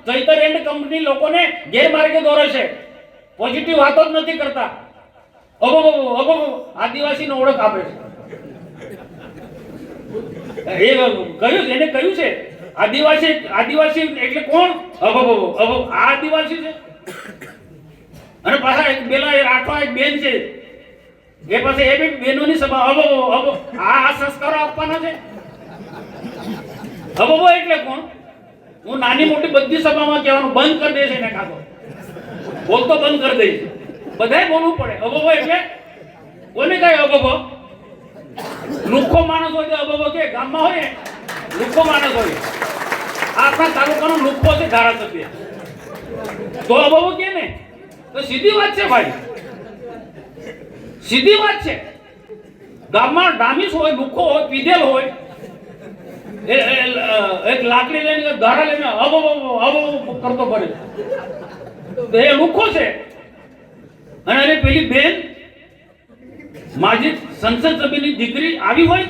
Chaitar and company લોકોને ગેરમાર્ગે દોરે છે, પોઝિટિવ વાતો જ નથી કરતા. આદિવાસીને ઓળખ આપે છે. એ કહ્યું એને કહ્યું છે આદિવાસી એટલે કોણ? આ આદિવાસી છે. અને પાછા એક પેલા રાઠવા એક બેન છે, એ પાસે એ બી બેનોની સભા. આ સંસ્કારો આપવાના છે. એટલે કોણ? હું નાની મોટી બધી સભામાં કહેવાનું બંધ કરી દે છે એને, કાતો બોલતો બંધ કરી દઈશ. બધાય બોલવું પડે. એટલે કોને કઈ લુખ્ખો માણસ હોય તો કે ગામમાં હોય લુખ્ખો માણસ હોય. આપણા તાલુકાનો લુખ્ખો છે ધારાસભ્ય, તો કે ને તો સીધી વાત છે ભાઈ, સીધી વાત છે. ગામમાં ડામીસ હોય, લુખ્ખો હોય, પીધેલ હોય, એક લાકડી લઈને ધારા લઈને કરતો પડે તો એ લુખ્ખો છે. અને પેલી બેન માજી સંસદ સભ્યની દીકરી આવી હોય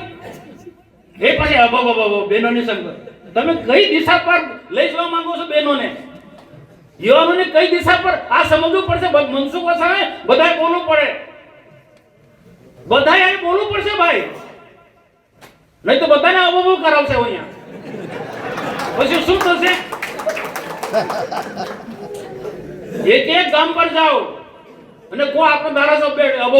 એ પછી બહેનોની સંગત. તમે કઈ દિશા પર લઈ જવા માંગો છો બહેનોને, યુવાનોને? કઈ દિશા પર આ સમજવું પડશે. મનસુખ વસાવે બધાએ બોલવું પડે, બધાએ બોલવું પડશે ભાઈ, નહીં તો બધાને અબો કરાવશે અહીંયા. પછી શું થશે? એક ગામ પર જાઓ અને કો આપણો ધારાસભ્ય અબો